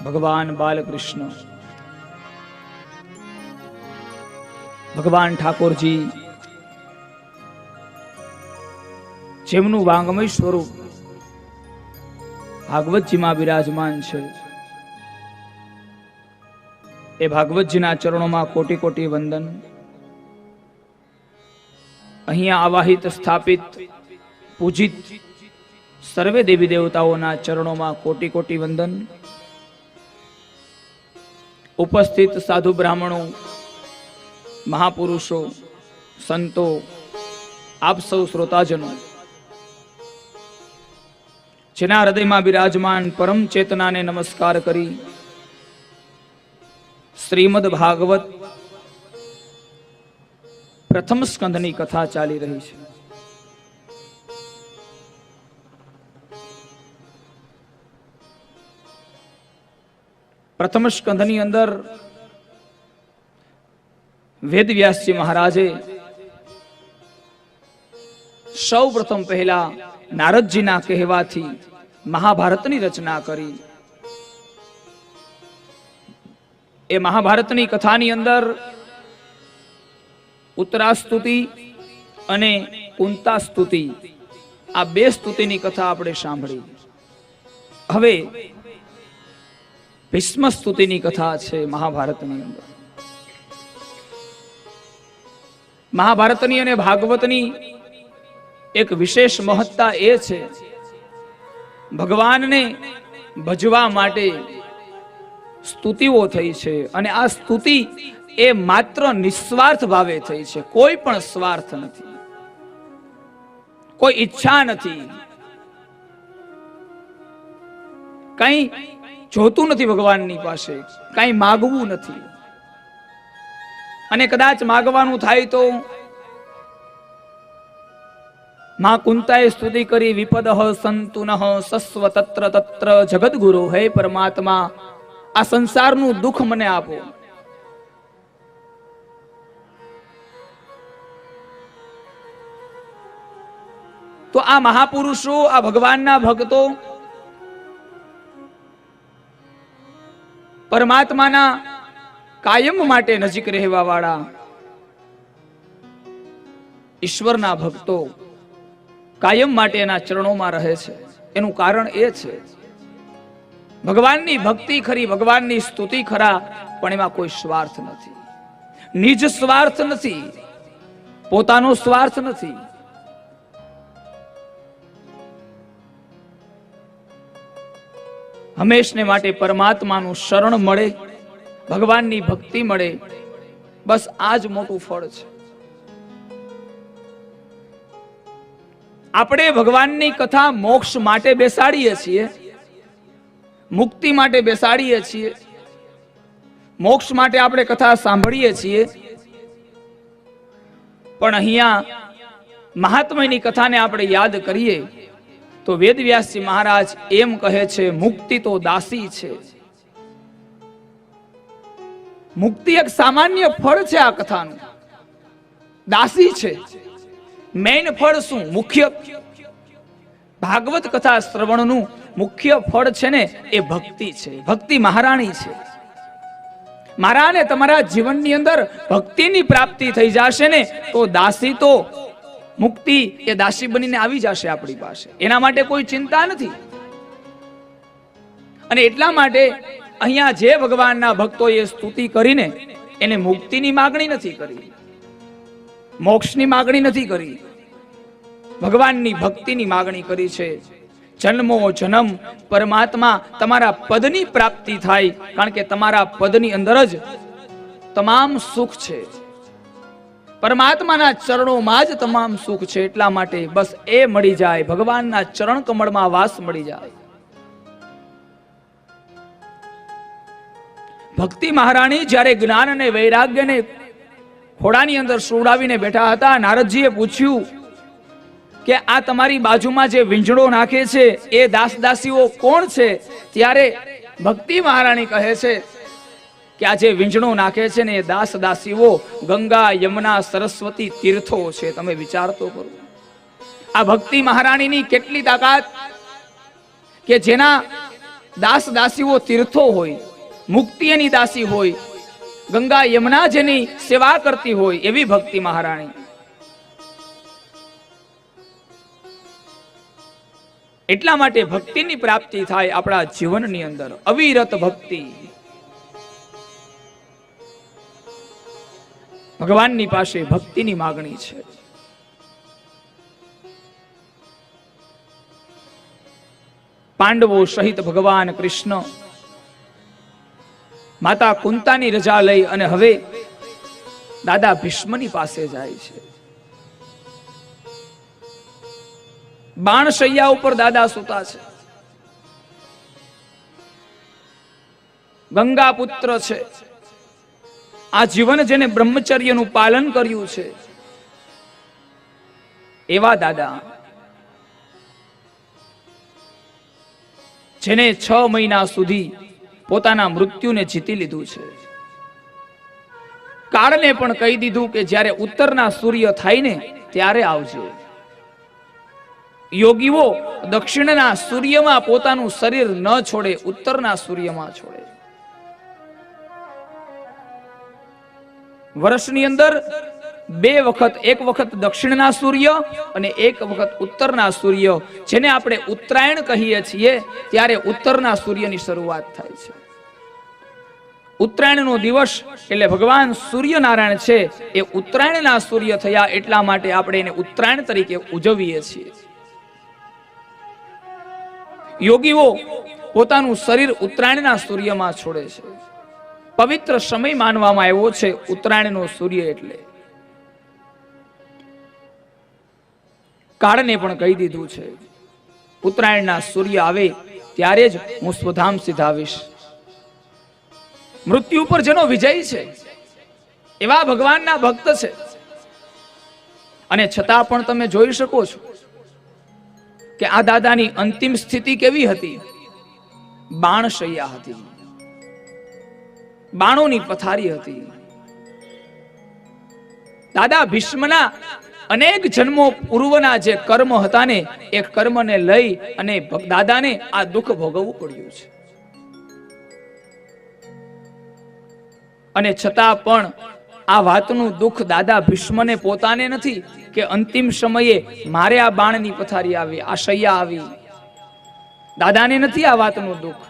ભગવાન બાલકૃષ્ણ, ભગવાન ઠાકોરજી, જેમનું વાંગમય સ્વરૂપ ભાગવતજીમાં બિરાજમાન છે, એ ભાગવતજીના ચરણોમાં કોટી કોટી વંદન. અહીંયા આવાહિત સ્થાપિત પૂજિત સર્વે દેવી દેવતાઓના ચરણોમાં કોટી કોટી વંદન. ઉપસ્થિત સાધુ બ્રાહ્મણો, મહાપુરુષો, સંતો, આપ સૌ શ્રોતાજનો, જેના હૃદયમાં બિરાજમાન પરમ ચેતનાને નમસ્કાર કરી શ્રીમદ ભાગવત પ્રથમ સ્કંદની કથા ચાલી રહી છે. પ્રથમ સ્કંદની અંદર વેદવ્યાસજી મહારાજે સૌ પ્રથમ પહેલા નારદજીના કહેવાથી મહાભારતની રચના કરી. એ મહાભારતની કથાની અંદર ઉત્તરા સ્તુતિ અને કુંતા સ્તુતિ, આ બે સ્તુતિની કથા આપણે સાંભળી. હવે ભીષ્મ સ્તુતિની કથા છે મહાભારતની અંદર. મહાભારતની અને ભાગવતની એક વિશેષ મહત્તા એ છે, ભગવાનને ભજવા માટે સ્તુતિઓ થઈ છે, અને આ સ્તુતિ એ માત્ર નિસ્વાર્થ ભાવે થઈ છે. કોઈ પણ સ્વાર્થ નથી, કોઈ ઈચ્છા નથી, કઈ જોતું નથી ભગવાનની પાસે, કઈ માગવું નથી. અને કદાચ માગવાનું થાય તો માં કુંતાએ સ્તુતિ કરી, વિપદઃ સંતુનઃ સસ્વ તત્ર તત્ર જગદગુરુ, હે પરમાત્મા આ સંસારનું દુઃખ મને આપો. તો આ મહાપુરુષો, આ ભગવાનના ભક્તો પરમાત્માના કાયમ માટે નજીક રહેવા વાળા ઈશ્વરના ભક્તો કાયમ માટે એના ચરણોમાં રહે છે. એનું કારણ એ છે, ભગવાનની ભક્તિ ખરી, ભગવાનની સ્તુતિ ખરા, પણ એમાં કોઈ સ્વાર્થ નથી, નિજ સ્વાર્થ નથી, પોતાનો સ્વાર્થ નથી. હંમેશને માટે પરમાત્માનું શરણ મળે, ભગવાનની ભક્તિ મળે, બસ આ જ મોટું ફળ છે. આપણે ભગવાનની કથા મોક્ષ માટે બેસાડીએ છીએ, મુક્તિ માટે બેસાડીએ છીએ, મોક્ષ માટે આપણે કથા સાંભળીએ છીએ, પણ અહીંયા મહાત્માની કથાને આપણે યાદ કરીએ તો વેદવ્યાસજી મહારાજ એમ કહે છે, મુક્તિ તો દાસી છે. મુક્તિ એક સામાન્ય ફળ છે, આ કથાનું દાસી છે. મેઇન ફળ શું? મુખ્ય ભાગવત કથા શ્રવણનું મુખ્ય ફળ છે ને, એ ભક્તિ છે. ભક્તિ મહારાણી છે. મારા ને તમારા જીવનની અંદર ભક્તિની પ્રાપ્તિ થઈ જશે ને, તો દાસી તો મુક્તિ એ દાસી બનીને આવી જશે આપણી પાસે. એના માટે કોઈ ચિંતા નથી. અને એટલા માટે અહીંયા જે ભગવાનના ભક્તોએ સ્તુતિ કરીને એને મુક્તિની માગણી નથી કરી, મોક્ષની માગણી નથી કરી, ભગવાનની ભક્તિની માગણી કરી છે. જન્મો જન્મ પરમાત્મા તમારા પદની પ્રાપ્તિ થાય, કારણ કે તમારા પદની અંદર જ તમામ સુખ છે. પરમાત્માના ચરણોમાં જ તમામ સુખ છે. એટલા માટે બસ એ મળી જાય, ભગવાનના ચરણ કમળમાં વાસ મળી જાય. ભક્તિ મહારાણી જ્યારે જ્ઞાન અને વૈરાગ્યને ખોડાની અંદર સુવડાવીને બેઠા હતા, નારદજીએ પૂછ્યું કે આ તમારી બાજુમાં જે વીંજળો નાખે છે એ દાસ દાસીઓ કોણ છે? ત્યારે ભક્તિ મહારાણી કહે છે કે આ જે વીંજળો નાખે છે ને એ દાસ દાસીઓ ગંગા, યમુના, સરસ્વતી તીર્થો છે. તમે વિચાર તો કરો, આ ભક્તિ મહારાણીની કેટલી તાકાત, કે જેના દાસ દાસીઓ તીર્થો હોય, મુક્તિ એની દાસી હોય, ગંગા યમુના જેની સેવા કરતી હોય એવી ભક્તિ મહારાણી. એટલા માટે ભક્તિની પ્રાપ્તિ થાય આપણા જીવનની અંદર, અવિરત ભક્તિ. ભગવાનની પાસે ભક્તિની માગણી છે. પાંડવો સહિત ભગવાન કૃષ્ણ માતા કુંતાની રજા લઈ અને હવે દાદા ભીષ્મની પાસે જાય છે. બાણશૈયા ઉપર દાદા સૂતા છે. ગંગા પુત્ર છે. આ જીવન જેને બ્રહ્મચર્યનું પાલન કર્યું છે એવા દાદા, જેને 6 મહિના સુધી પોતાના મૃત્યુને જીતી લીધું છે, કાળને પણ કહી દીધું કે જ્યારે ઉત્તરના સૂર્ય થાય ને ત્યારે આવજે. યોગીઓ દક્ષિણના સૂર્યમાં પોતાનું શરીર ન છોડે, ઉત્તરના સૂર્યમાં છોડે. વર્ષની અંદર 2 વખત, એક વખત દક્ષિણના સૂર્ય અને એક વખત ઉત્તરના સૂર્ય, જેને આપણે ઉત્તરાયણ કહીએ છીએ, ત્યારે ઉત્તરના સૂર્યની શરૂઆત થાય છે. ઉત્તરાયણનો દિવસ એટલે ભગવાન સૂર્યનારાયણ છે એ ઉત્તરાયણના સૂર્ય થયા, એટલા માટે આપણે એને ઉત્તરાયણ તરીકે ઉજવીએ છીએ. યોગીઓ પોતાનું શરીર ઉત્તરાયણના સૂર્યમાં છોડે છે. પવિત્ર સમય માનવામાં આવ્યો છે ઉત્તરાયણનો સૂર્ય. એટલે કાળને પણ કહી દીધું છે ઉત્તરાયણના સૂર્ય આવે ત્યારે જ હું સ્વધામ સિધાવીશ. મૃત્યુ પર જેનો વિજય છે એવા ભગવાનના ભક્ત છે. અને છતાં પણ તમે જોઈ શકો છો કે આ દાદાની અંતિમ સ્થિતિ કેવી હતી? બાણશૈયા હતી, બાણોની પથારી હતી. દાદા ભીષ્મના અનેક જન્મો પૂર્વના જે કર્મ હતા ને, એ કર્મને લઈ અને દાદાને આ દુઃખ ભોગવવું પડ્યું છે. અને છતાં પણ આ વાતનું દુઃખ દાદા ભીષ્મને પોતાને નથી કે અંતિમ સમયે મારે આ બાણની પથારી આવી, આ શૈયા આવી. દાદાને નથી આ વાતનું દુઃખ.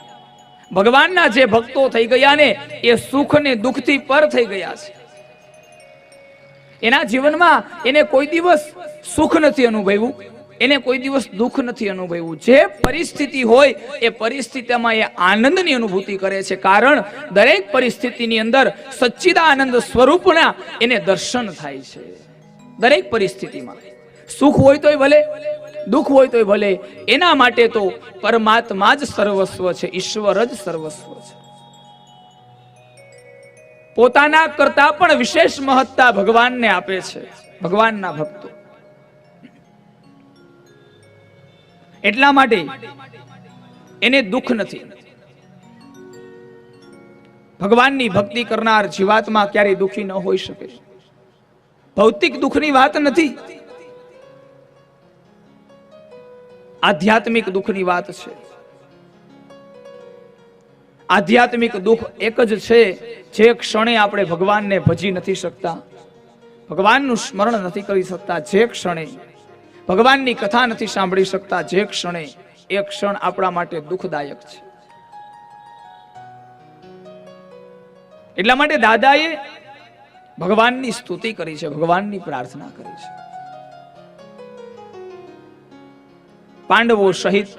ભગવાનના જે ભક્તો થઈ ગયા ને એ સુખ ને દુઃખથી પર થઈ ગયા છે. એના જીવનમાં એને કોઈ દિવસ સુખ નથી અનુભવ્યું, એને કોઈ દિવસ દુઃખ નથી અનુભવ્યું. જે પરિસ્થિતિ હોય એ પરિસ્થિતિમાં એ આનંદની અનુભૂતિ કરે છે, કારણ દરેક પરિસ્થિતિની અંદર સચ્ચિદાનંદ સ્વરૂપના એને દર્શન થાય છે. દરેક પરિસ્થિતિમાં સુખ હોય તોય ભલે, દુઃખ હોય તોય ભલે, એના માટે તો પરમાત્મા જ સર્વસ્વ છે, ઈશ્વર જ સર્વસ્વ છે. પોતાના કરતા પણ વિશેષ મહત્તા ભગવાનને આપે છે ભગવાનના ભક્તો. એટલા માટે એને દુઃખ નથી. ભગવાનની ભક્તિ કરનાર જીવાત્મા ક્યારેય દુઃખી ન હોઈ શકે. ભૌતિક દુઃખની વાત નથી, આધ્યાત્મિક દુઃખની વાત છે. આધ્યાત્મિક દુઃખ એક જ છે, જે ક્ષણે આપણે ભગવાનને ભજી નથી શકતા, ભગવાનનું સ્મરણ નથી કરી શકતા, જે ક્ષણે ભગવાનની કથા નથી સાંભળી શકતા, જે ક્ષણે, એ ક્ષણ આપણા માટે દુઃખદાયક છે. એટલા માટે દાદાએ ભગવાનની સ્તુતિ કરી છે, ભગવાનની પ્રાર્થના કરી છે. પાંડવો સહિત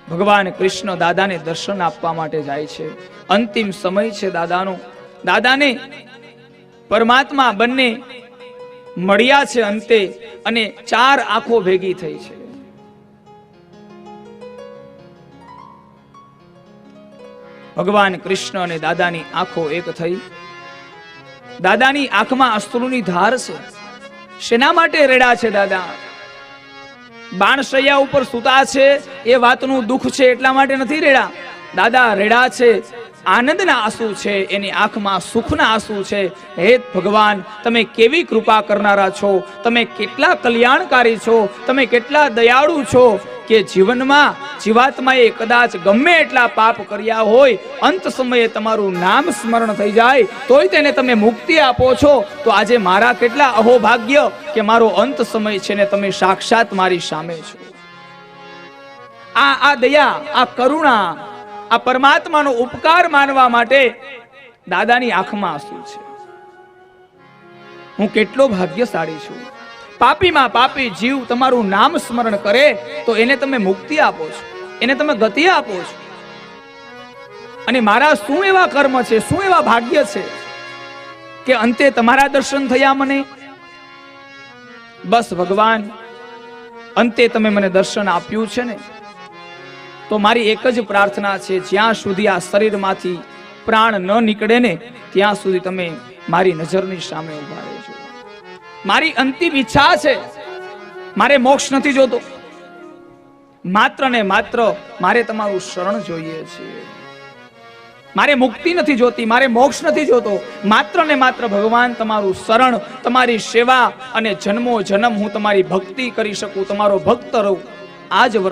ભગવાન કૃષ્ણ દાદાને દર્શન આપવા માટે જાય છે. અંતિમ સમય છે દાદાનો. દાદાને પરમાત્મા બંને મળ્યા છે અંતે, અને 4 આંખો ભેગી થઈ છે. ભગવાન કૃષ્ણ અને દાદાની આંખો એક થઈ. દાદાની આંખમાં અશ્રુની ધાર છે. શેના માટે રેડા છે દાદા? બાણશૈયા ઉપર સૂતા છે એ વાતનું દુઃખ છે એટલા માટે નથી રેડા. દાદા રેડા છે, આનંદના આંસુ છે, એની આંખમાં સુખના આંસુ છે. હે ભગવાન, તમે કેવી કૃપા કરનારા છો, તમે કેટલા કલ્યાણકારી છો, તમે કેટલા દયાળુ છો. કે જીવનમાં જીવાત્માએ કદાચ ગમે એટલા પાપ કર્યા હોય, અંત સમયે તમારું નામ સ્મરણ થઈ જાય તોય તેને તમે મુક્તિ આપો છો, તો આજે મારા કેટલા અહોભાગ્ય કે મારો અંત સમય છે ને તમે સાક્ષાત મારી સામે છો. આ દયા, આ કરુણા, આ પરમાત્માનો ઉપકાર માનવા માટે દાદાની આંખમાં આંસુ છે. હું કેટલો ભાગ્યશાળી છું. પાપીમાં પાપી જીવ તમારું નામ સ્મરણ કરે તો એને તમે મુક્તિ આપો છો, એને તમે ગતિ આપો છો. અને મારા શું એવા કર્મ છે, શું એવા ભાગ્ય છે કે અંતે તમારા દર્શન થયા મને. બસ ભગવાન, અંતે તમે મને દર્શન આપ્યું છે ને, તો મારી એક જ પ્રાર્થના છે, જ્યાં સુધી આ શરીરમાંથી પ્રાણ ન નીકળે ને ત્યાં સુધી તમે મારી નજરની સામે ઉભા રહેજો. મારી અંતિમ ઈચ્છા છે, મારે મોક્ષ નથી જોતો, માત્ર ને માત્ર મારે તમારું શરણ જોઈએ છે. મારે મુક્તિ નથી જોતી, મારે મોક્ષ નથી જોતો, માત્ર ને માત્ર ભગવાન તમારું શરણ, તમારી સેવા, અને જન્મો જન્મ હું તમારી ભક્તિ કરી શકું, તમારો ભક્ત રહું. આ જ